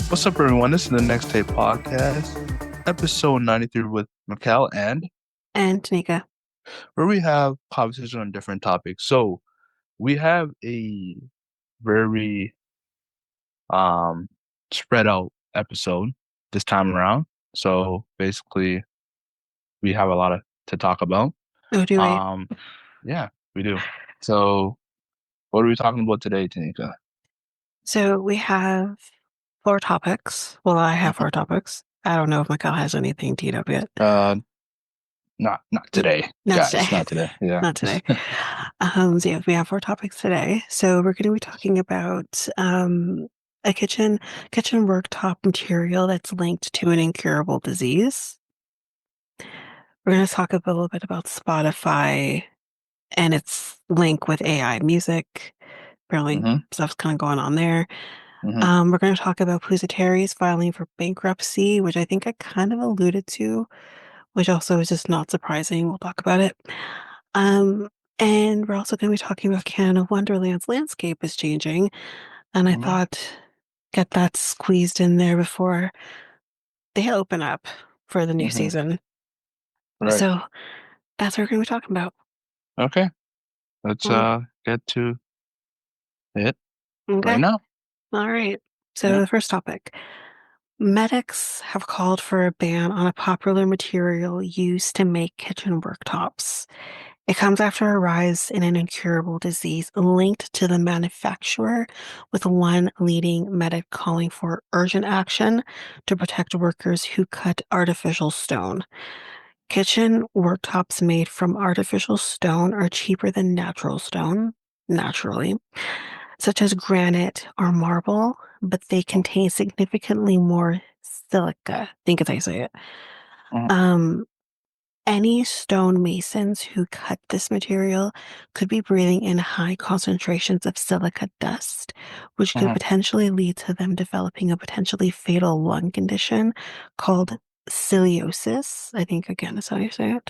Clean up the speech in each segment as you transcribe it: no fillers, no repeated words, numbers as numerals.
What's up, everyone? This is the Next Tape Podcast, episode 93 with Mikel, and And Tanyka. where we have conversation on different topics. So we have a very um spread out episode this time around. So basically, we have a lot to talk about. Oh, do we? Um, yeah, we do. So what are we talking about today, Tanyka? So we have four topics. Well, I have Mhm. four topics. I don't know if Mikel has anything teed up yet. Uh, not today, Not today. guys. Not today. Yeah. Not today. So yeah, we have four topics today. So we're going to be talking about a kitchen worktop material that's linked to an incurable disease. We're going to talk a little bit about Spotify and its link with AI music. Apparently, hmm stuff's kind of going on there. hmm We're going to talk about Pustaris filing for bankruptcy, which I think I kind of alluded to, which also is just not surprising. We'll talk about it. Um, and we're also going to be talking about Canada Wonderland's landscape is changing. And I hmm thought get that squeezed in there before they open up for the new hmm season. Right. So that's what we're going to be talking about. Okay. Let's Mm, get to it right Okay. now. All right. So Yeah. the first topic. Medics have called for a ban on a popular material used to make kitchen worktops. It comes after a rise in an incurable disease linked to the manufacturer, with one leading medic calling for urgent action to protect workers who cut artificial stone. Kitchen worktops made from artificial stone are cheaper than natural stone, naturally, such as granite or marble, but they contain significantly more silica. I think is how you say it. Mhm, Um, any stonemasons who cut this material could be breathing in high concentrations of silica dust, which could mhm, potentially lead to them developing a potentially fatal lung condition called ciliosis. I think, again, is how you say it.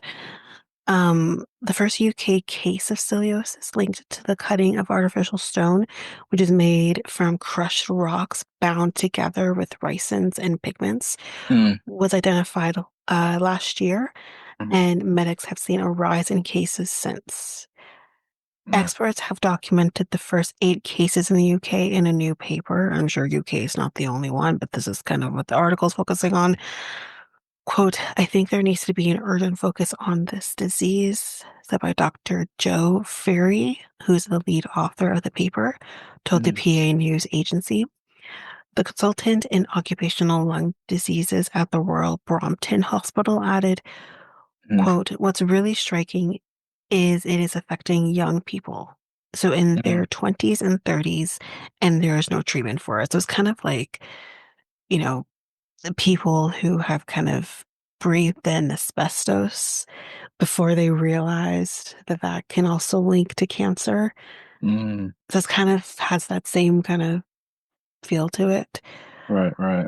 The first UK case of ciliosis linked to the cutting of artificial stone, which is made from crushed rocks bound together with ricins and pigments, mm, was identified last year, mhm, and medics have seen a rise in cases since. right. Experts have documented the first 8 cases in the UK in a new paper. I'm sure UK is not the only one, but this is kind of what the article is focusing on. Quote, I think there needs to be an urgent focus on this disease, said by Dr. Joe Ferry, who's the lead author of the paper, told the Mhm, PA News Agency. The consultant in occupational lung diseases at the Royal Brompton Hospital added, mhm, quote, what's really striking is it is affecting young people. So in mhm, their 20s and 30s, and there is no treatment for it. So it's kind of like, you know, the people who have kind of breathed in asbestos before they realized that that can also link to cancer. mm, So it's kind of has that same kind of feel to it. right, right.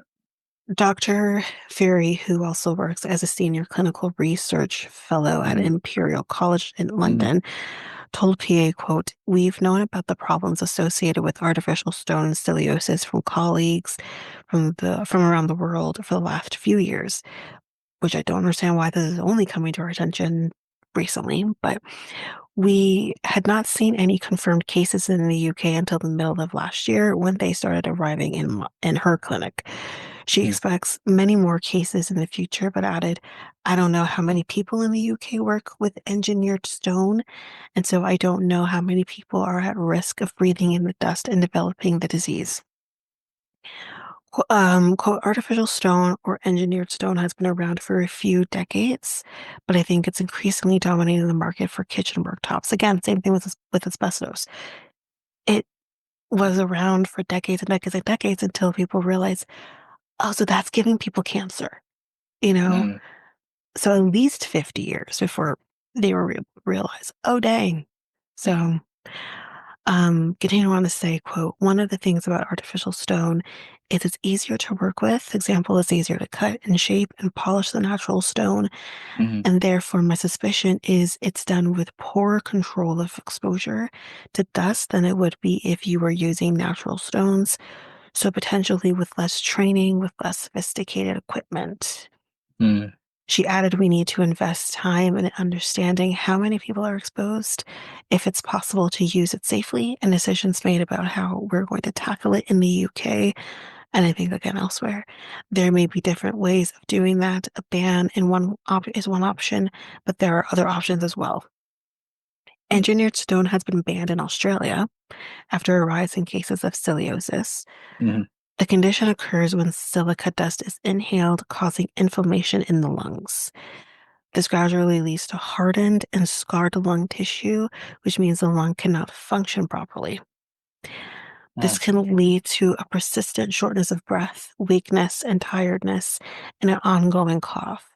Dr. Fury, who also works as a senior clinical research fellow at Mhm, Imperial College in mhm, London, told PA, quote, we've known about the problems associated with artificial stone scoliosis from colleagues from around the world for the last few years, which I don't understand why this is only coming to our attention recently, but we had not seen any confirmed cases in the UK until the middle of last year when they started arriving in her clinic. She mm, expects many more cases in the future, but added, I don't know how many people in the UK work with engineered stone, and so I don't know how many people are at risk of breathing in the dust and developing the disease. Quote, artificial stone or engineered stone has been around for a few decades, but I think it's increasingly dominating the market for kitchen worktops. Again, same thing with asbestos. It was around for decades and decades and decades until people realized, oh, so that's giving people cancer, you know? mm, So at least 50 years before they were realize, oh, dang. So Continuing on to say, quote, one of the things about artificial stone is it's easier to work with. Example, it's easier to cut and shape and polish the natural stone. Mm-hmm. And therefore, my suspicion is it's done with poorer control of exposure to dust than it would be if you were using natural stones. So potentially with less training, with less sophisticated equipment. Mm-hmm. She added, we need to invest time in understanding how many people are exposed, if it's possible to use it safely, and decisions made about how we're going to tackle it in the UK. And I think again elsewhere, there may be different ways of doing that. A ban in is one option, but there are other options as well. Engineered stone has been banned in Australia after a rise in cases of scoliosis. Mm-hmm. The condition occurs when silica dust is inhaled, causing inflammation in the lungs. This gradually leads to hardened and scarred lung tissue, which means the lung cannot function properly. This can lead to a persistent shortness of breath, weakness, and tiredness, and an ongoing cough.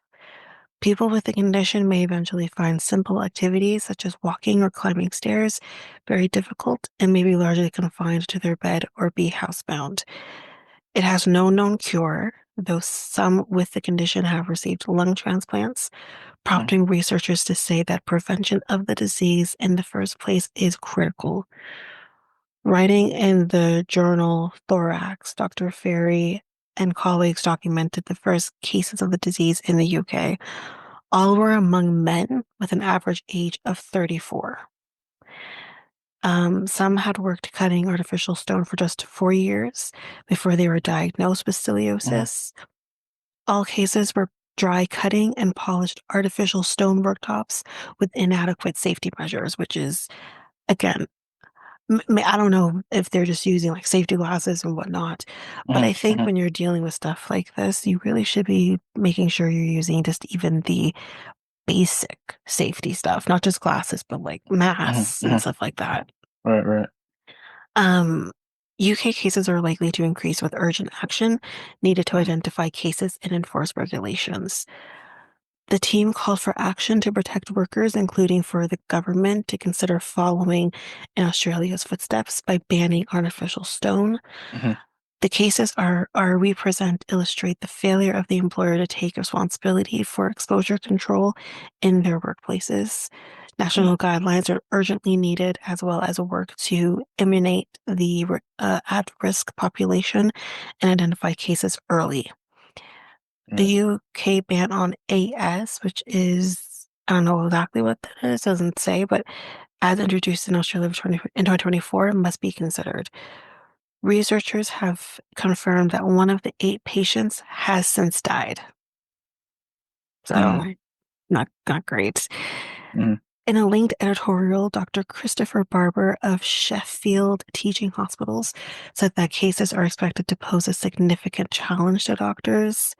People with the condition may eventually find simple activities such as walking or climbing stairs very difficult and may be largely confined to their bed or be housebound. It has no known cure, though some with the condition have received lung transplants, Mm-hmm. prompting researchers to say that prevention of the disease in the first place is critical. Writing in the journal Thorax, Dr. Ferry and colleagues documented the first cases of the disease in the UK. All were among men with an average age of 34. Some had worked cutting artificial stone for just 4 years before they were diagnosed with Mm-hmm. scoliosis. All cases were dry cutting and polished artificial stone worktops with inadequate safety measures, which is, again, I don't know if they're just using like safety glasses and whatnot, but I think Mm-hmm. when you're dealing with stuff like this, you really should be making sure you're using just even the basic safety stuff, not just glasses, but like masks Mm-hmm. and Mm-hmm. stuff like that. Right, right. Um, UK cases are likely to increase with urgent action needed to Mm-hmm. identify cases and enforce regulations. The team called for action to protect workers, including for the government to consider following in Australia's footsteps by banning artificial stone. Mm-hmm. The cases we present illustrate the failure of the employer to take responsibility for exposure control in their workplaces. National guidelines are urgently needed, as well as work to eliminate the at-risk population and identify cases early. The Right. UK ban on AS, which is, I don't know exactly what that is, doesn't say, but as introduced in Australia in 2024, must be considered. Researchers have confirmed that one of the 8 patients has since died. Mm-hmm. So, not great. Mm-hmm. In a linked editorial, Dr. Christopher Barber of Sheffield Teaching Hospitals said that cases are expected to pose a significant challenge to doctors.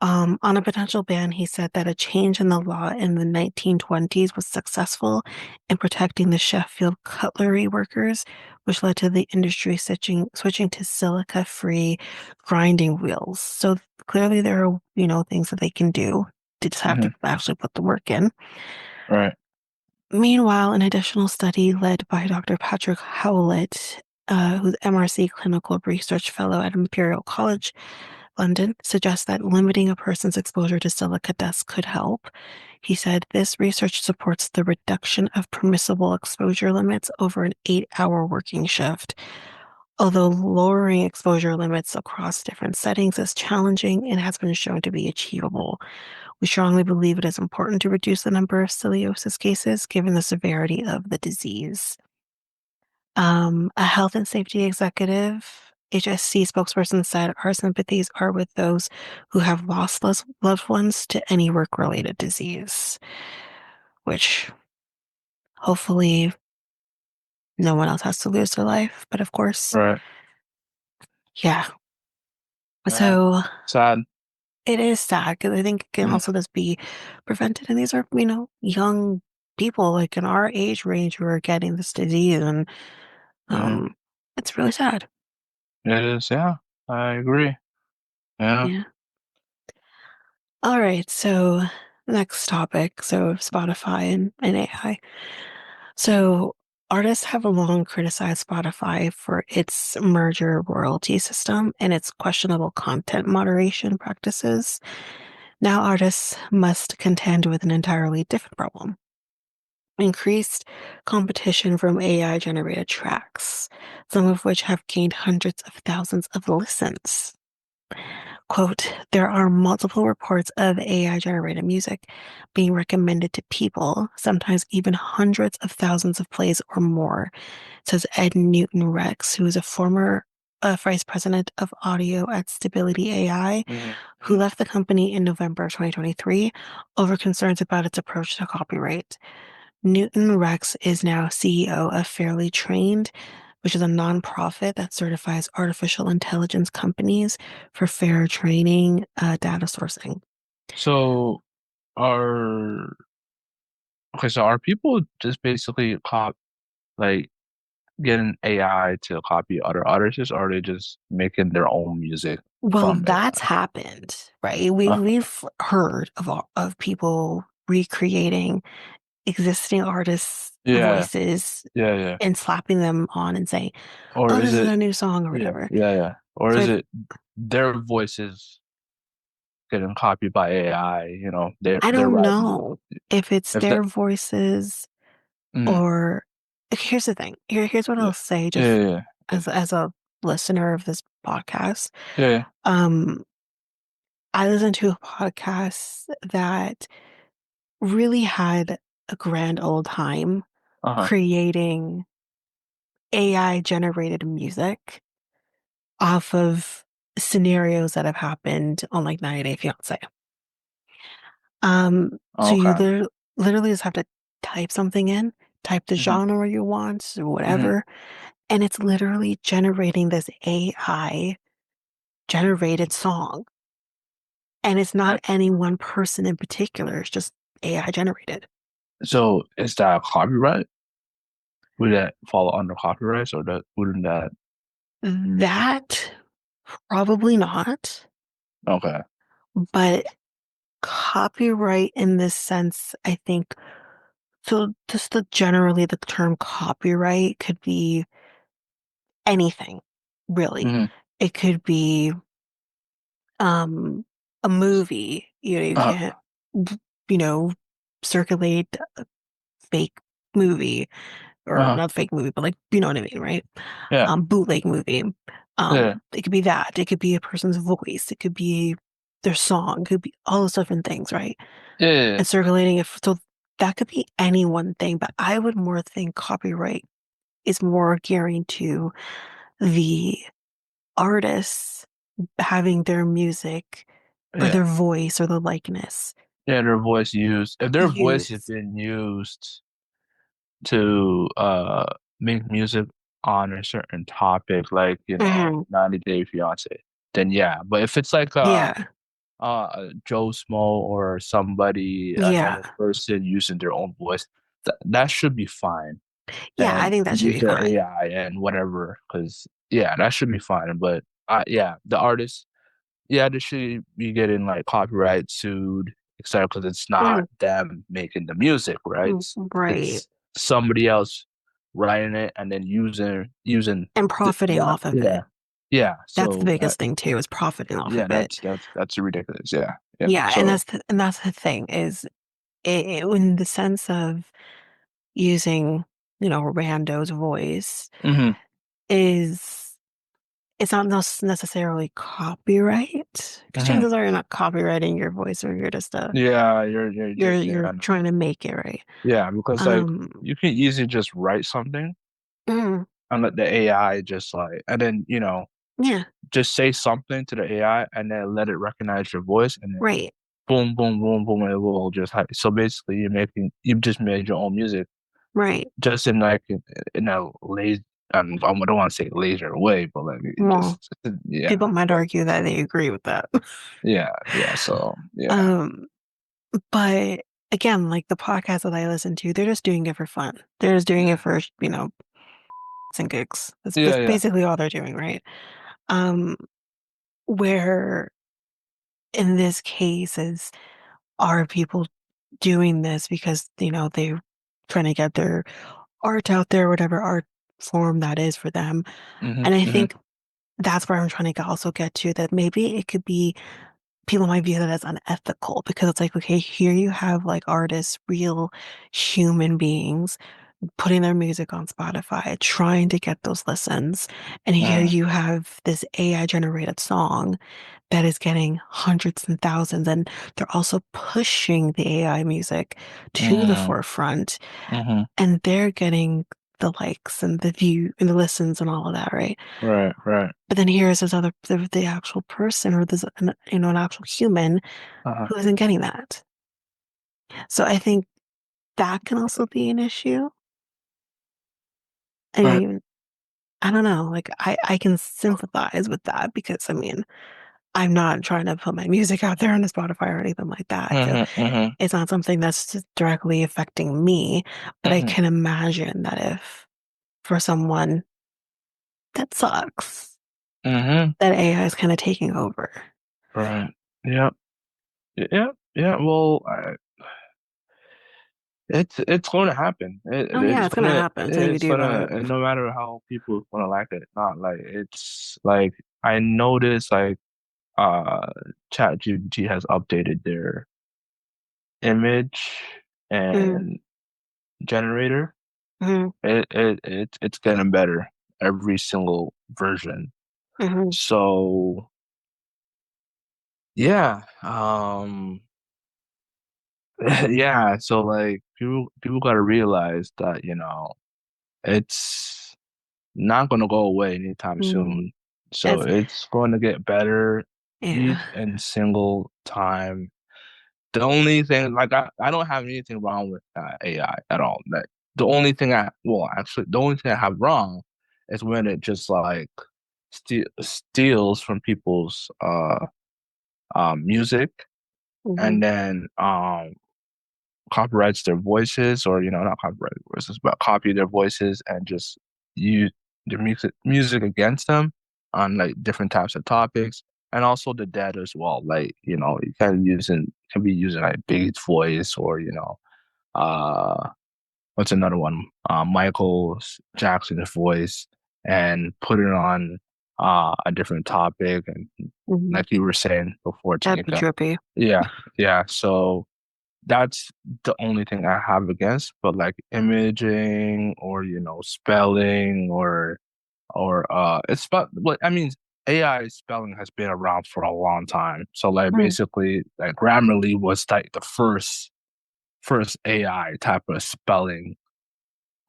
On a potential ban, he said that a change in the law in the 1920s was successful in protecting the Sheffield cutlery workers, which led to the industry switching to silica-free grinding wheels. So clearly there are, things that they can do. They just have Mm-hmm. to actually put the work in. Right. Meanwhile, an additional study led by Dr. Patrick Howlett, who's MRC Clinical Research Fellow at Imperial College London, suggests that limiting a person's exposure to silica dust could help. He said this research supports the reduction of permissible exposure limits over an 8-hour working shift. Although lowering exposure limits across different settings is challenging, it has been shown to be achievable. We strongly believe it is important to reduce the number of scoliosis cases given the severity of the disease. A health and safety executive, HSC spokesperson said, our sympathies are with those who have lost loved ones to any work-related disease, which hopefully no one else has to lose their life. But of course, Right. yeah. Yeah. So Sad. it is sad because I think it can Mm-hmm. also just be prevented. And these are, young people like in our age range who are getting this disease. And Mm-hmm. um, it's really sad. It is. Yeah. I agree. Yeah. Yeah. All right. So next topic. So Spotify and AI. So Artists have long criticized Spotify for its merger royalty system and its questionable content moderation practices. Now artists must contend with an entirely different problem: increased competition from AI generated tracks, some of which have gained hundreds of thousands of listens. Quote, there are multiple reports of AI generated music being recommended to people, sometimes even hundreds of thousands of plays or more, says Ed Newton Rex, who is a former vice president of audio at Stability AI, Hmm. who left the company in November of 2023 over concerns about its approach to copyright. Newton Rex is now CEO of Fairly Trained, which is a nonprofit that certifies artificial intelligence companies for fair training data sourcing. So are okay, so are people just basically like getting AI to copy other artists, or are they just making their own music Well, from that's AI? happened, right? We Uh, we've heard of people recreating existing artists' yeah, voices yeah, yeah. and slapping them on and saying, Or "Oh, is this is it a new song" or yeah, whatever. yeah, yeah. Or So is I've, it their voices getting copied by AI, I they're don't writing it. know if it's If that their voices mm, or here's the thing. Here's what yeah. I'll say Yeah, just yeah, as a listener of this podcast. yeah, yeah. Um, I listened to a podcast that really had a grand old time Uh-huh. creating AI generated music off of scenarios that have happened on like 90 Day Fiance. So you Okay. literally just have to type something in, type the Hmm. genre you want or Hmm. whatever, and it's literally generating this AI generated song. And it's not any one person in particular, it's just AI generated. So is that copyright? Would that fall under copyrights, or that wouldn't that? That probably not, Okay. but copyright in this sense, I think, so just generally the term copyright could be anything, really. Hmm. It could be um a movie. You Uh, can't, you know, circulate a fake movie or uh, not fake movie, but like you know what I mean, right? yeah, Bootleg movie. yeah, It could be that. It could be a person's voice. It could be their song. It could be all those different things, right? yeah, yeah, yeah. And circulating it. So that could be any one thing, but I would more think copyright is more gearing to the artists having their music or Yeah. their voice or the likeness Yeah, their voice used. If their voice has used. been used to make music on a certain topic, like, Mhm. 90 Day Fiance, then yeah. But if it's like Yeah, Joe Smo or somebody, a yeah, normal person using their own voice, that should be fine. yeah. I And think that should use be their fine. AI and whatever, because yeah, that should be fine. But yeah, the artist, yeah, they should be getting like copyright sued, etc. Because it's not Mhm. them making the music, right? Right. It's somebody else writing it and then using And profiting that. off of Yeah, it. yeah. That's the So that biggest thing too, is profiting off yeah, of it. that's ridiculous. Yeah, yeah. Yeah, and So that's the thing is in the sense of using, Rando's voice hmm is it's not necessarily copyright because hmm chances are you're not copywriting your voice or you're just yeah, you're just you're I know. trying to make it right. Yeah, because like Um, you can easily just write something mm, and let the AI just like, and then yeah, just say something to the AI and then let it recognize your voice and then right, boom, boom, boom, boom, and it will just so basically you've just made your own music right. just in like in a lazy, I don't want to say lazier way, but like it Well, just yeah, people might but argue that they agree with that. yeah, yeah, so yeah, Um, but again, like the podcast that I listen to, they're just doing it for fun. They're just doing it for, and gigs. yeah, That's yeah, basically all they're doing, right? Um, where in this case is are people doing this because, they're trying to get their art out there, whatever art form that is for them. Hmm. And I Hmm. think that's where I'm trying to also get to, that maybe it could be, people might view that as unethical because it's like, okay, here you have like artists, real human beings putting their music on Spotify, trying to get those listens. And here Hmm. you have this AI generated song that is getting hundreds and thousands. And they're also pushing the AI music to the Hmm. forefront, Hmm. and they're getting the likes and the view and the listens and all of that, right? Right, right. But then here's this other, the actual person, or this, an actual human Uh-huh. who isn't getting that. So I think that can also be an issue. I Right. mean, I don't know. Like I can sympathize with that because I mean, I'm not trying to put my music out there on the Spotify or anything like that. So Hmm. Hmm. it's not something that's just directly affecting me, but I Hmm. can imagine that if for someone that sucks, Hmm. that AI is kind of taking over. Right. Yep. Yeah. Yeah. Well, it's going to happen. Oh yeah, it's gonna happen. It's nothing you can It's do about gonna, it. and no matter how people gonna like it, not like it's like I noticed like uh ChatGPT has updated their image Mm, and generator. mm, It's getting better every single version. mm, So yeah, yeah. So like people gotta realize that it's not gonna go away anytime mm. soon. So It's it's going to get better yeah. each and single time. The only thing, like I don't have anything wrong with AI at all. Like the only thing well, actually, the only thing I have wrong is when it just like steals from people's music Hmm. and then copyrights their voices, or not copyright their voices, but copy their voices and just use their music against them on like different types of topics, and also the data as well. Like you can be using like Biggie's voice, or uh what's another one, Michael Jackson's voice, and put it on a different topic, and Hmm. like you were saying before, That'd be Tanyka. trippy. Yeah, yeah. So that's the only thing I have against, but like imaging, or spelling, or it's spell what I mean, AI spelling has been around for a long time. So like Mm, basically like Grammarly was like the first AI type of spelling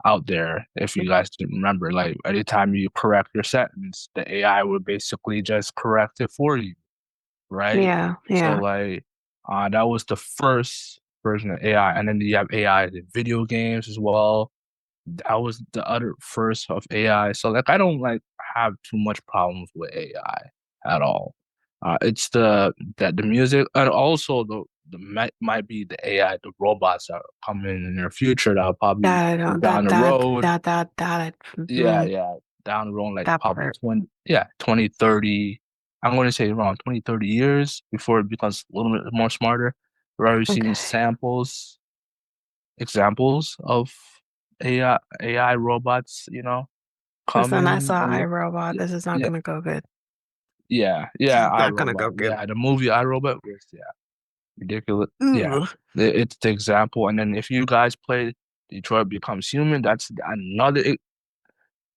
out there. If you guys didn't remember, like anytime you correct your sentence, the AI would basically just correct it for you, right? yeah, So yeah. like that was the first version of AI. And then you have AI in video games as well. That was the other first of AI. So like I don't like have too much problems with AI at all. It's the music, and also the might be the AI, the robots that are coming in the near future that'll probably That I don't. down the road. Yeah, Mm, yeah. Down the road, like that probably part. 20, 30. I'm going to say around 20, 30 years before it becomes a little bit more smarter. We're already seeing Okay. examples of AI robots, Listen, I coming. saw And iRobot. This is not yeah, gonna go good. yeah, This yeah, is not gonna go iRobot. good. Yeah, the movie iRobot was, yeah, ridiculous. Yeah, Ooh. it's the example. And then if you guys play Detroit Becomes Human, that's another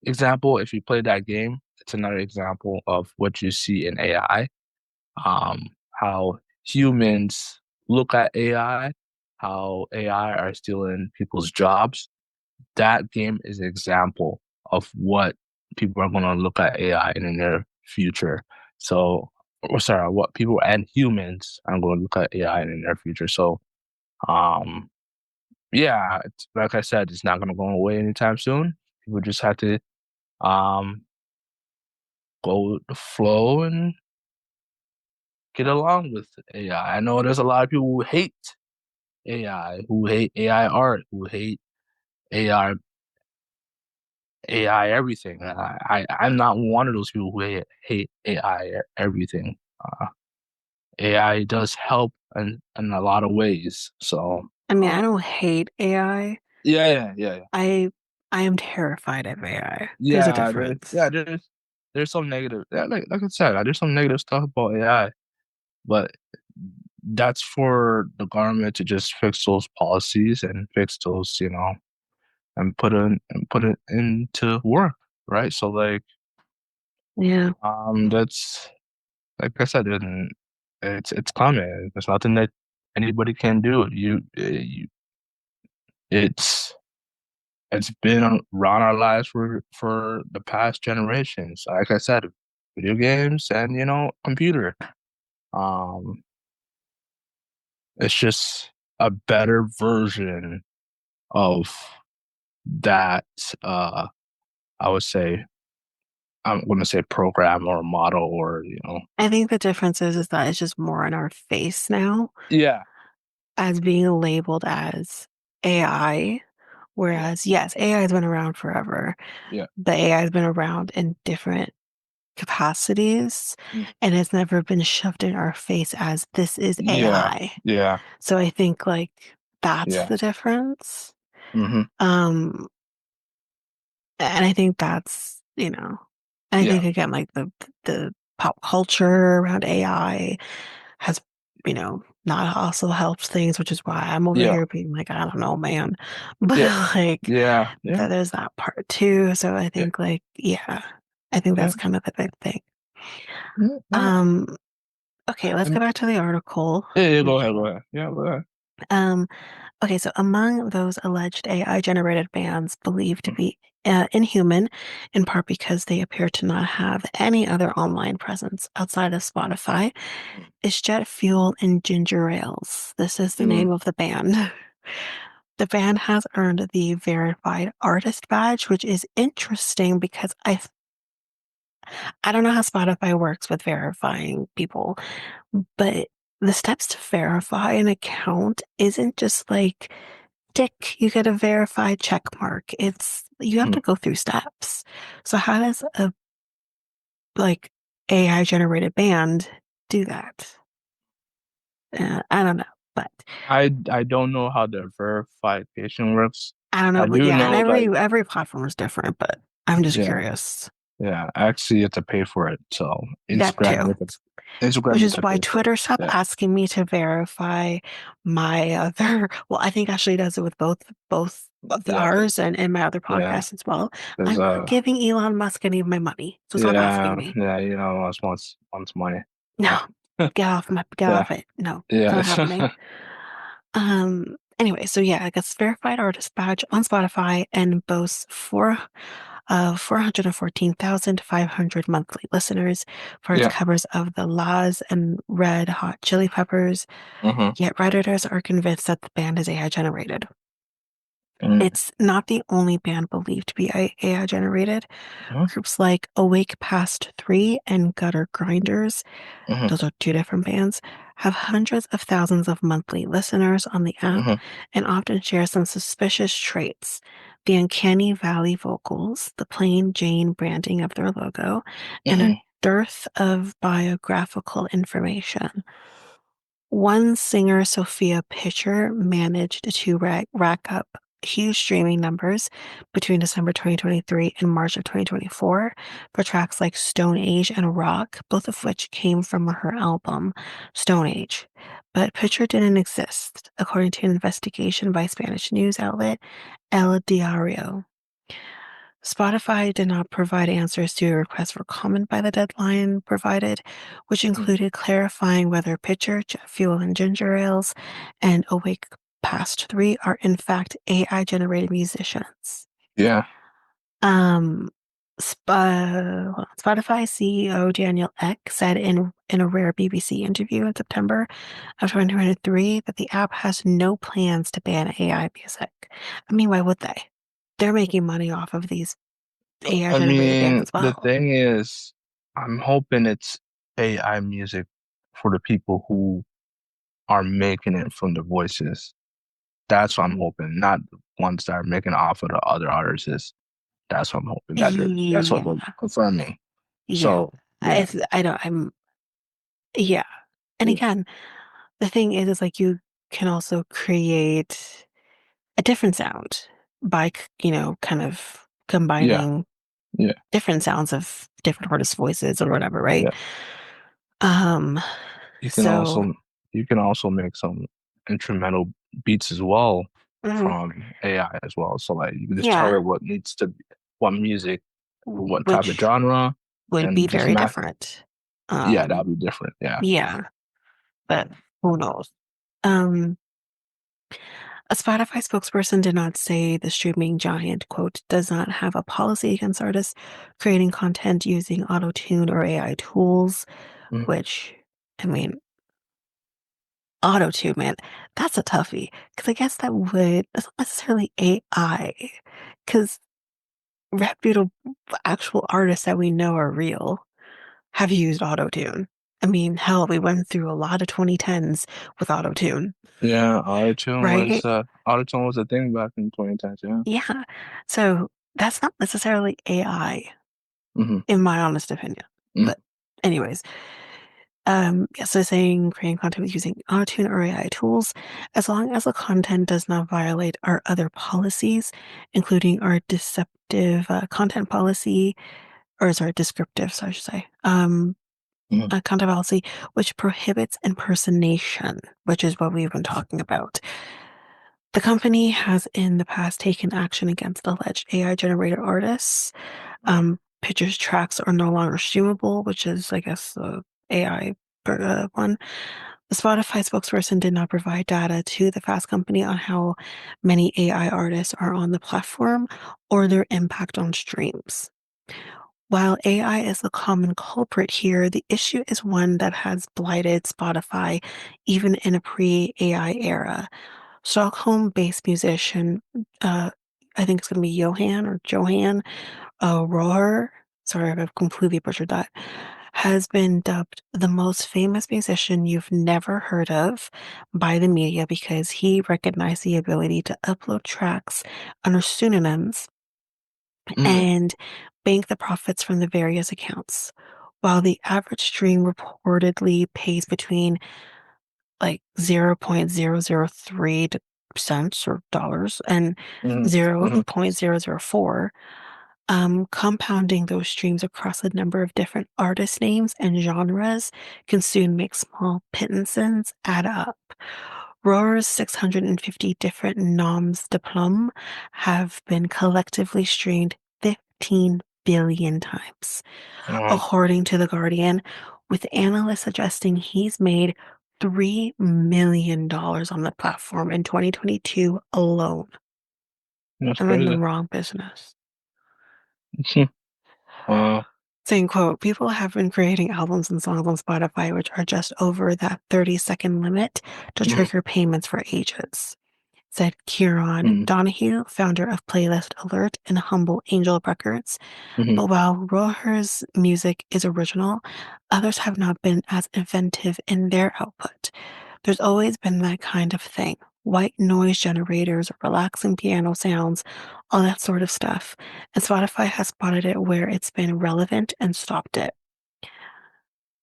example. If you play that game, it's another example of what you see in AI. How humans look at AI, how AI are stealing people's jobs. That game is an example of what people are going to look at AI in the near future. So, or sorry, what people and humans are going to look at AI in the near future. So, um, yeah, like I said, it's not going to go away anytime soon. People just have to um go with the flow and get along with AI. I know there's a lot of people who hate AI, who hate AI art, who hate AI AI everything. I'm not one of those people who hate AI everything. AI does help in a lot of ways. So I mean, I don't hate AI. yeah, yeah, yeah, yeah. I am terrified of AI. There's a Yeah, difference. there's some negative, yeah, like I said, there's some negative stuff about AI, but that's for the government to just fix those policies and fix those, and put it into work, right? So like, Yeah. that's like I said, and it's coming. There's nothing that anybody can do. It's it's been around our lives for the past generations. Like I said, video games and computer. Um, it's just a better version of that. I would say I'm going to say program or model or I think the difference is that it's just more in our face now Yeah, as being labeled as AI. yeah, Whereas, yes, AI has been around forever, yeah, but AI has been around in different capacities mm, and it's never been shoved in our face as this is yeah, AI. yeah, So I think like that's yeah. the difference. Hmm. Um, and I think I Yeah, think again, like the pop culture around AI has, not also helped things, which is why I'm over yeah, here being like, I don't know, man. But yeah, like yeah, yeah, there's that part too. So I yeah, think like, yeah, I think yeah, that's kind of the big thing. yeah, yeah. Um, okay, let's And go back to the article. yeah, yeah, go ahead, go ahead. Yeah, go ahead. Um, okay, so among those alleged AI generated bands believed to be inhuman, in part because they appear to not have any other online presence outside of Spotify, is Jet Fuel and Ginger Ales. This is the Mm, name of the band. The band has earned the verified artist badge, which is interesting because I don't know how Spotify works with verifying people, but the steps to verify an account isn't just like tick, you get a verified check mark. It's you have mm. to go through steps. So how does a like AI generated band do that? I don't know, but I don't know how the verification works. I don't know. I But do yeah, and know like every platform is different. But I'm just yeah, curious. yeah. Actually, you have to pay for it. So That too. Instagram Which you have is to why pay for it. Twitter stopped Yeah, asking me to verify my other, well, I think Ashley does it with both of yeah, ours and my other yeah. podcast as well. There's I'm not giving Elon Musk any of my money, so stop asking yeah, me. yeah. Wants money. No, Uh, get yeah, off it. No, it's yeah. not happening. Anyway, so yeah, it gets verified artist badge on Spotify and boasts 414,500 monthly listeners for its Yeah. covers of the Laws and Red Hot Chili Peppers. Hmm. Yet Redditors are convinced that the band is AI generated. Hmm. It's not the only band believed to be AI generated. Groups like Awake Past 3 and Gutter Grinders, Hmm. those are two different bands, have hundreds of thousands of monthly listeners on the app Hmm. and often share some suspicious traits. The uncanny valley vocals, the plain Jane branding of their logo, and a Hmm. dearth of biographical information. One singer, Sophia Pitcher, managed to rack up huge streaming numbers between December 2023 and March of 2024 for tracks like Stone Age and Rock, both of which came from her album Stone Age. But Pitcher didn't exist, according to an investigation by Spanish news outlet El Diario. Spotify did not provide answers to a request for comment by the deadline provided, which included clarifying whether Pitcher, Jet Fuel, and Ginger Ales and Awake Past 3 are in fact AI generated musicians. Yeah. Um, Spotify CEO Daniel Ek said in a rare BBC interview in September of 2023 that the app has no plans to ban AI music. I mean, why would they? They're making money off of these AI I generated bands mean, as the well. thing is, I'm hoping it's AI music for the people who are making it from the voices. That's what I'm hoping, not the ones that are making off of the other artists. That's what I'm hoping that's what they're Yeah, confirming. yeah. So yeah, I don't, yeah. And yeah, again, the thing is like you can also create a different sound. by, kind of Yeah, combining yeah, different sounds of different artists' voices or whatever, right? yeah. Um, You can so, also you can also make some instrumental beats as well mhm, from AI as well. So like you can just tell yeah, her what needs to be, what music, what type of which genre, would be and just very match. different. Yeah, Um, that'll be different. Yeah. yeah, but who knows? Um, A Spotify spokesperson did not say the streaming giant, quote, does not have a policy against artists creating content using auto-tune or AI tools, Mhm. which, I mean, auto-tune, man, that's a toughie. Because I guess that's not necessarily AI. Because reputable actual artists that we know are real have used auto-tune. I mean, hell, we went through a lot of 2010s with auto-tune, Yeah, right? autotune was a thing back in 2010s. Yeah. Yeah. So that's not necessarily AI, Hmm. in my honest opinion. But anyways, yeah, so saying creating content with using Autotune or AI tools, as long as the content does not violate our other policies, including our deceptive content policy, or sorry, descriptive, so I should say, Hmm. content policy, which prohibits impersonation, which is what we've been talking about. The company has in the past taken action against alleged AI generated artists. Pictures tracks are no longer streamable, which is, I guess, the AI one. The Spotify spokesperson did not provide data to the Fast Company on how many AI artists are on the platform or their impact on streams. While AI is the common culprit here, the issue is one that has blighted Spotify even in a pre-AI era. Stockholm-based musician, uh, I think it's going to be Johan or Johan Rohr, sorry if I've completely butchered that, has been dubbed the most famous musician you've never heard of by the media because he recognized the ability to upload tracks under pseudonyms Hmm. and bank the profits from the various accounts. While the average stream reportedly pays between like 0.003 cents or dollars and Hmm. Hmm. 0.004, compounding those streams across a number of different artist names and genres can soon make small pittances add up. Rohr's 650 different noms de plume have been collectively streamed 15 billion times, Wow. according to The Guardian, with analysts suggesting he's made $3 million on the platform in 2022 alone. That's I'm in the crazy. wrong business. Wow. Saying, quote, people have been creating albums and songs on Spotify which are just over that 30-second limit to Hmm. trigger payments for ages, said Kieran Hmm. Donahue, founder of Playlist Alert and Humble Angel Records. Hmm. But while Roher's music is original, others have not been as inventive in their output. There's always been that kind of thing. White noise generators, relaxing piano sounds, all that sort of stuff. And Spotify has spotted it where it's been relevant and stopped it.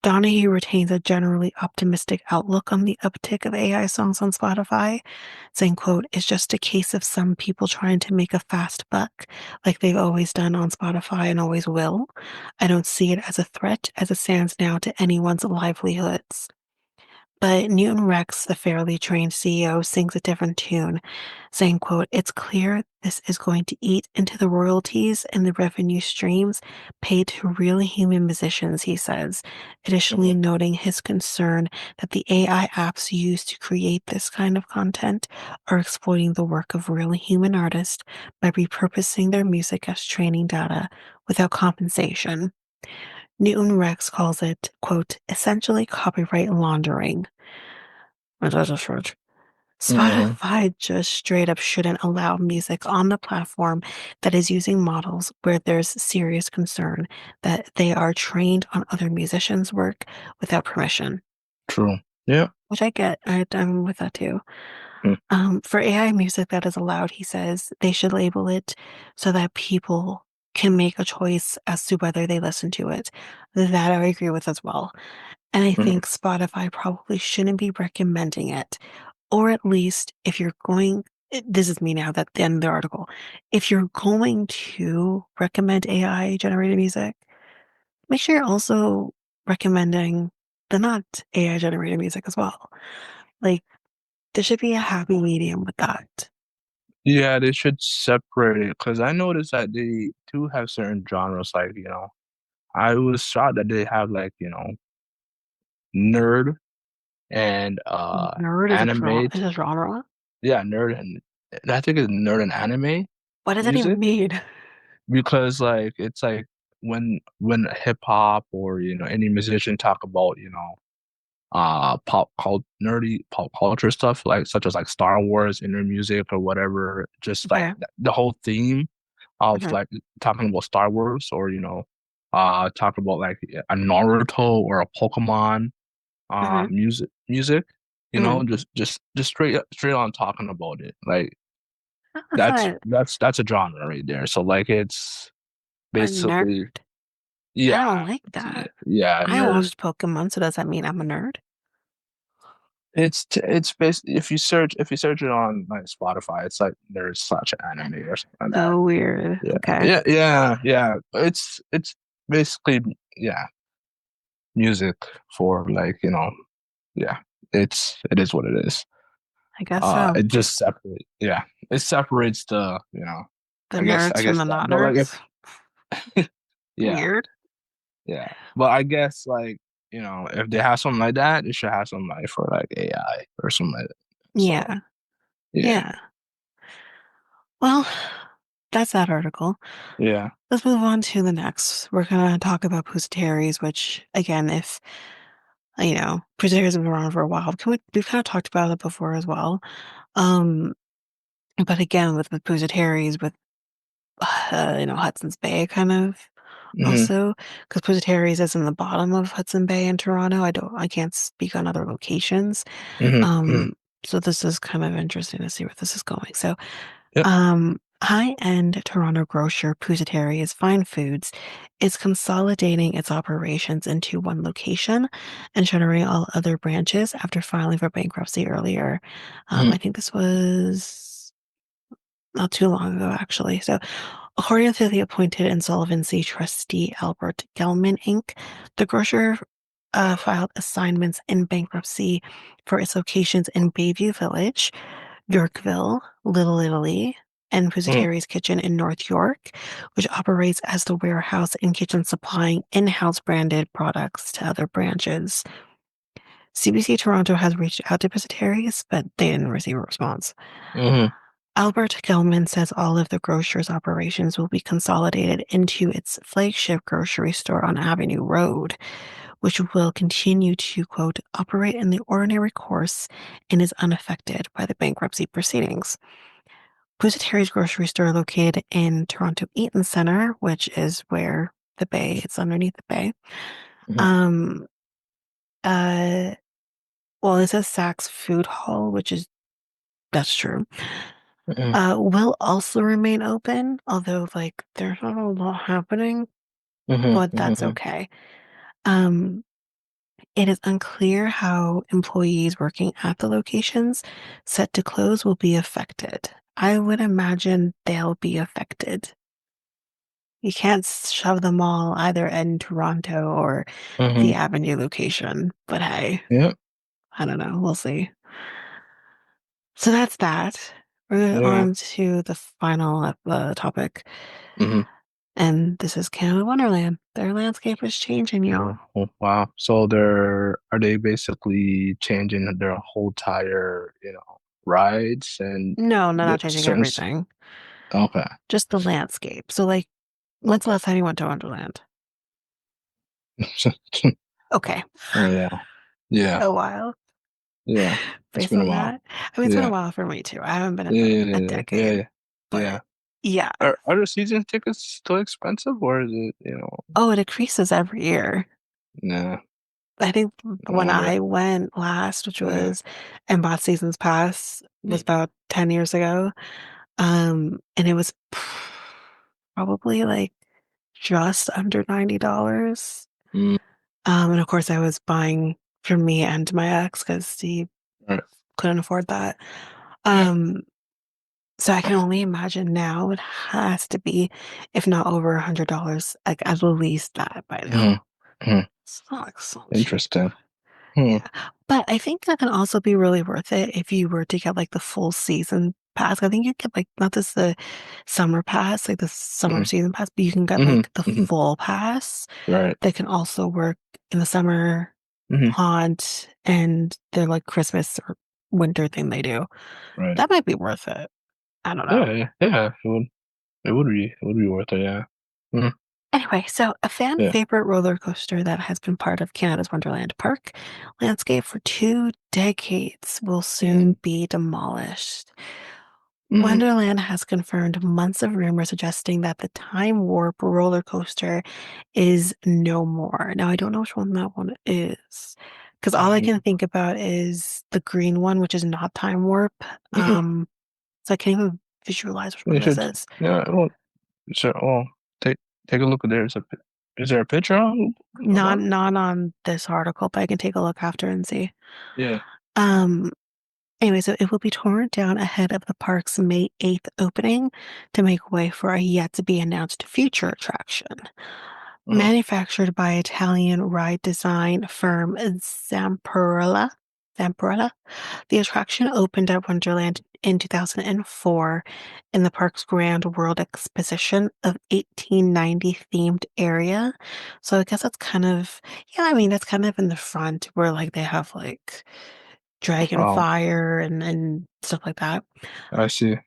Donahue retains a generally optimistic outlook on the uptick of AI songs on Spotify, saying, quote, it's just a case of some people trying to make a fast buck like they've always done on Spotify and always will. I don't see it as a threat as it stands now to anyone's livelihoods. But Newton Rex, the fairly trained CEO, sings a different tune, saying, quote, it's clear this is going to eat into the royalties and the revenue streams paid to really human musicians, he says, additionally Hmm. noting his concern that the AI apps used to create this kind of content are exploiting the work of real human artists by repurposing their music as training data without compensation. Newton Rex calls it, quote, essentially copyright laundering. Which is a stretch. Hmm. Spotify just straight up shouldn't allow music on the platform that is using models where there's serious concern that they are trained on other musicians' work without permission, True. Yeah. which I get. I'm with that too. Mm. For AI music that is allowed, he says they should label it so that people can make a choice as to whether they listen to it. That I agree with as well. And I Mhm. think Spotify probably shouldn't be recommending it. Or at least if you're going this is me now, that the end of the article. If you're going to recommend AI generated music, make sure you're also recommending the not AI generated music as well. Like, there should be a happy medium with that. Yeah, they should separate it because I noticed that they do have certain genres, like, I was shocked that they have like, nerd and Nerd is a genre. animate. Is a genre. Yeah, nerd and I think it's nerd and anime What does that even music mean? because like it's like when hip hop or any musician talk about nerdy pop culture stuff like such as like Star Wars in their music or whatever, just like Okay. the whole theme of Hmm. like talking about Star Wars or talk about like a Naruto or a Pokemon Hmm. music, Hmm. just straight on talking about it. Like That's not that's a genre right there. So like it's a nerd. basically I yeah, don't like that. yeah, I nerd. watched Pokemon, so does that mean I'm a nerd? It's basically if you search it on like Spotify, it's like there's such anime or something like that. So weird. Yeah, Okay. yeah, yeah, yeah. It's basically yeah, music for like yeah. It is what it is. I guess so. It just separate yeah, it separates the The I nerds from guess the that. not But like if nerds. yeah, Weird. yeah. But I guess like if they have something like that, they should have something like for like AI or something like that. So Yeah. yeah, Yeah. Well, that's that article. yeah. Let's move on to the next. We're gonna talk about Pustaris, which again, if Pustaris has been around for a while. We've kind of talked about it before as well. Um, but again, with Pustaris, with Hudson's Bay kind of Mm-hmm. also, because Pusateri's is in the bottom of Hudson Bay in Toronto. I can't speak on other locations. Mm-hmm. Um, so this is kind of interesting to see where this is going. So, Yep. high-end Toronto grocer Pusateri's Fine Foods is consolidating its operations into one location and shuttering all other branches after filing for bankruptcy earlier. Mm-hmm. I think this was not too long ago, actually. So, according to the appointed insolvency trustee Albert Gelman Inc., the grocer filed assignments in bankruptcy for its locations in Bayview Village, Yorkville, Little Italy, and Mm-hmm. Pusateri's Kitchen in North York, which operates as the warehouse and kitchen supplying in-house branded products to other branches. CBC Toronto has reached out to Pusateri's, but they didn't receive a response. Mm-hmm. Albert Gelman says all of the grocer's operations will be consolidated into its flagship grocery store on Avenue Road, which will continue to, quote, operate in the ordinary course and is unaffected by the bankruptcy proceedings. Pusateri's grocery store located in Toronto Eaton Center, which is where the bay, it's underneath the bay. Mm-hmm. Um, uh, well, it says Saks Food Hall, that's true. Will also remain open, although like there's not a lot happening, but that's Mm-hmm. okay. Um, it is unclear how employees working at the locations set to close will be affected. I would imagine they'll be affected. You can't shove them all either in Toronto or the Mm-hmm. Avenue location, but hey, Yep. I don't know. We'll see. So that's that. We're Yeah. on to the final topic. Mm-hmm. And this is Canada Wonderland. Their landscape is changing, Oh, y'all. oh, wow. So are they basically changing their whole tire, rides and No, no, the not changing certain everything. okay. Just the landscape. So, like, when's the last time you went to Wonderland? Okay, Oh yeah. Yeah. a while. Yeah. It's Based been a on while. that, I mean, it's been a Yeah. while for me too. I haven't been in Yeah, yeah, a yeah, yeah, decade, yeah. Yeah. but yeah. Are the season tickets still expensive or is it, Oh, it increases every year. nah, I think no when wonder. I went last, which Yeah. was and bought seasons pass, was Mm, about 10 years ago. And it was probably like just under $90. mm, And of course, I was buying for me and my ex because he right. couldn't afford that. Yeah. Um, So I can only imagine now it has to be, if not over $100, like at least that by Hmm. now. Hmm. It's not like so cheap. Interesting. Hmm. Yeah. But I think that can also be really worth it if you were to get like the full season pass. I think you get like not just the summer pass, like the summer Hmm. season pass, but you can get Hmm. like the Hmm. full pass Right. that can also work in the summer Hmm. haunt and their like Christmas or winter thing they do. Right. That might be worth it. I don't know. Yeah. Yeah. Yeah. It would be worth it. Yeah. Hmm. Anyway, so a fan Yeah. favorite roller coaster that has been part of Canada's Wonderland Park landscape for 2 decades will soon be demolished. Hmm. Wonderland has confirmed months of rumors suggesting that the Time Warp roller coaster is no more. Now, I don't know which one that one is, because all I can think about is the green one, which is not Time Warp. Hmm. So I can't even visualize which one You this should. is. Yeah. Well. So. Well. Take take a look at there. Is there a picture Not about it? not on this article, but I can take a look after and see. Yeah. Um, anyway, so it will be torn down ahead of the park's May 8th opening to make way for a yet to be announced future attraction. Uh-huh. Manufactured by Italian ride design firm Zamperla, the attraction opened at Wonderland in 2004 in the park's Grand World Exposition of 1890 themed area. So I guess that's kind of, yeah, I mean, that's kind of in the front where like they have like dragon Oh, fire and stuff like that. I see.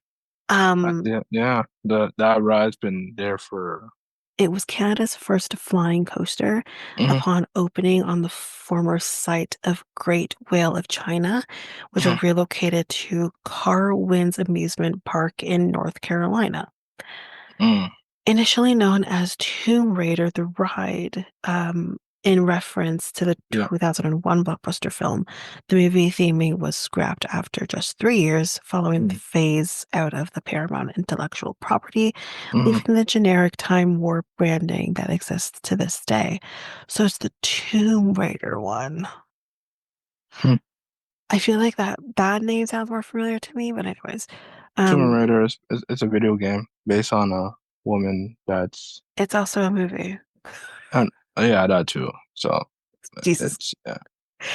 Um, Yeah. Yeah. That ride's been there for. it was Canada's first flying coaster Hmm. upon opening on the former site of Great Whale of China, which Hmm. was relocated to Carwin's Amusement Park in North Carolina. Mm. Initially known as Tomb Raider, the ride, in reference to the Yeah. 2001 blockbuster film, the movie theming was scrapped after just 3 years following the Mm. phase out of the Paramount intellectual property, Hmm. leaving the generic Time Warp branding that exists to this day. So it's the Tomb Raider one. Hmm. I feel like that name sounds more familiar to me, but anyways, Tomb um, Raider is a video game based on a woman that's it's also a movie. and yeah, that too. So Jesus. it's yeah.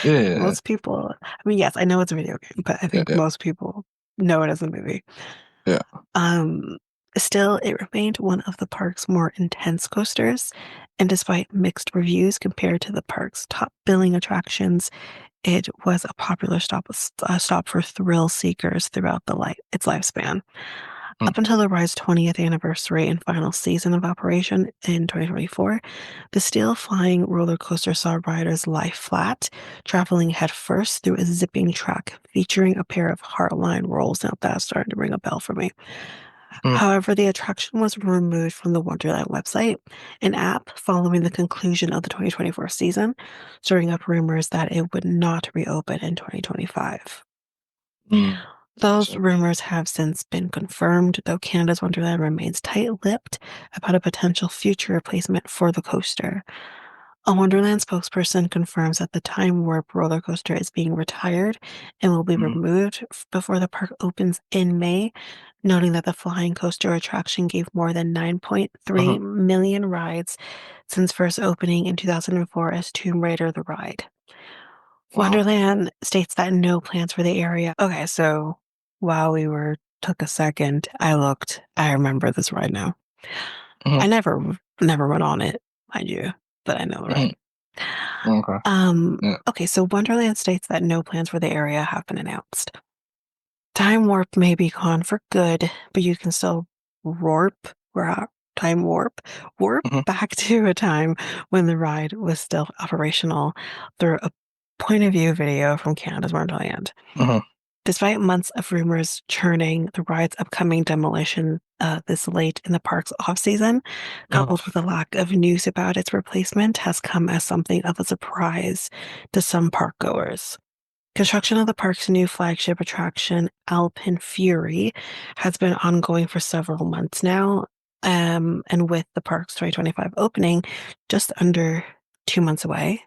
Yeah. Most people, I mean, yes, I know it's a video game, but I Yeah. think Yeah. most people know it as a movie. Yeah. Um, Still, it remained one of the park's more intense coasters, and despite mixed reviews compared to the park's top billing attractions, it was a popular stop for thrill seekers throughout its lifespan. Mm. Up until the ride's 20th anniversary and final season of operation in 2024, the steel flying roller coaster saw riders lie flat, traveling headfirst through a zipping track featuring a pair of hardline rolls. Now that's starting to ring a bell for me. Mm. However, the attraction was removed from the Wonderland website and app following the conclusion of the 2024 season, stirring up rumors that it would not reopen in 2025. Mm. I Those see. rumors have since been confirmed, though Canada's Wonderland remains tight-lipped about a potential future replacement for the coaster. A Wonderland spokesperson confirms that the Time Warp roller coaster is being retired and will be Mm. removed before the park opens in May, noting that the flying coaster attraction gave more than 9.3 Uh-huh. million rides since first opening in 2004 as Tomb Raider the Ride. Wow. Wonderland states that no plans for the area. Okay, so while we were took a second, I looked. I remember this ride now. Uh-huh. I never went on it, mind you, but I know the Uh-huh. ride. Okay. Yeah. Okay, so Wonderland states that no plans for the area have been announced. Time warp may be gone for good, but you can still warp, time warp Uh-huh. back to a time when the ride was still operational through a point of view video from Canada's Wonderland. Uh-huh. Despite months of rumors churning, the ride's upcoming demolition this late in the park's off-season, Uh-huh. coupled with a lack of news about its replacement, has come as something of a surprise to some park goers. Construction of the park's new flagship attraction, Alpine Fury, has been ongoing for several months now. And with the park's 2025 opening just under 2 months away,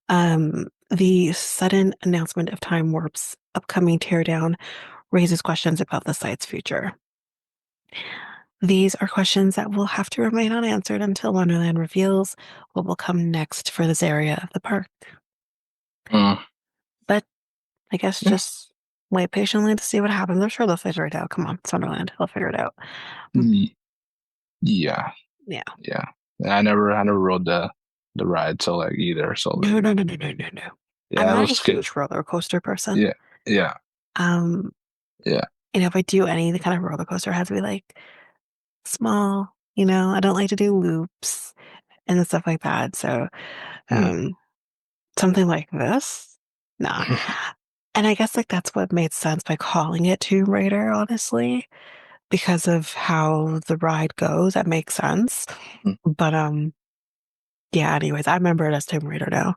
the sudden announcement of Time Warp's upcoming teardown raises questions about the site's future. These are questions that will have to remain unanswered until Wonderland reveals what will come next for this area of the park. Mm. But I guess Yeah. just wait patiently to see what happens. I'm sure they'll figure it out. Come on, it's Wonderland. They'll figure it out. Yeah. Yeah. Yeah. I never rode the ride, so like either. So No, like, no, no, no, no, no, no. I'm yeah, it not a was good. huge roller coaster person. Yeah. Yeah. Um, Yeah. if I do any the kind of roller coaster, it has to be like small, I don't like to do loops and stuff like that. So, Mm. um, something like this, nah. And I guess like that's what made sense by calling it Tomb Raider, honestly, because of how the ride goes. That makes sense. But yeah, anyways, I remember it as Tomb Raider now.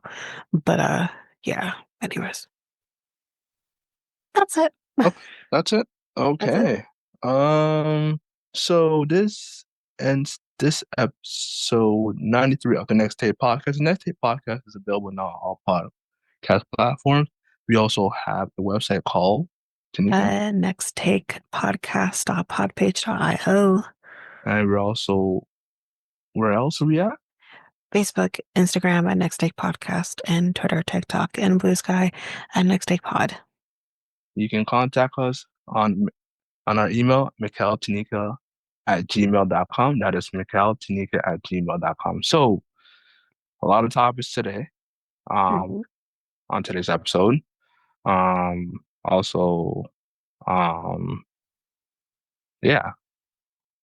But yeah, anyways. That's it. Okay, that's it. That's it. Okay. Um, so this ends this episode 93 of the Next Tape Podcast. The Next Tape Podcast is available on all podcast platforms. We also have a website called Tanyka, Next take podcast.podpage.io. and we're also where else are we at? Facebook, Instagram at Next Take Podcast, and Twitter, TikTok, and Blue Sky at Next Take Pod. You can contact us on our email, mikeltanika@gmail.com. That is mikeltanika@gmail.com. So a lot of topics today. Mhm. On today's episode. Also, um, yeah,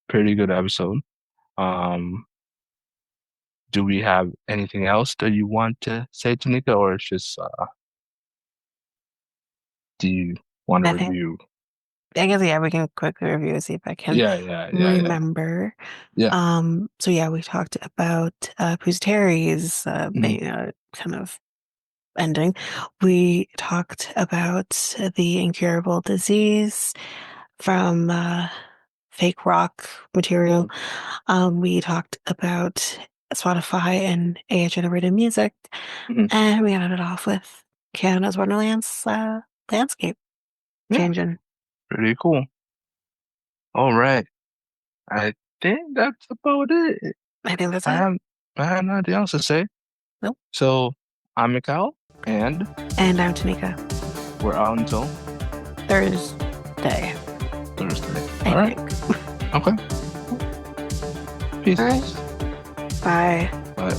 pretty good episode. Um, do we have anything else that you want to say, Tanika, or it's just do you want to I think, review? I guess, yeah, we can quickly review, see if I can Yeah, yeah, yeah, yeah, remember. yeah. So yeah, we talked about Pustaris Mhm, being kind of ending. We talked about the incurable disease from fake rock material. mhm, We talked about Spotify and AI generated music, mhm. and we ended it off with Canada's Wonderland's landscape Yeah, changing. pretty cool. All right, I think that's about it. I think that's I it. have I have nothing else to say. Nope. So I'm Mikal, and And I'm Tanyka. we're out until Thursday, Thursday. I All right. think. Okay. Peace. All right. Bye. Bye.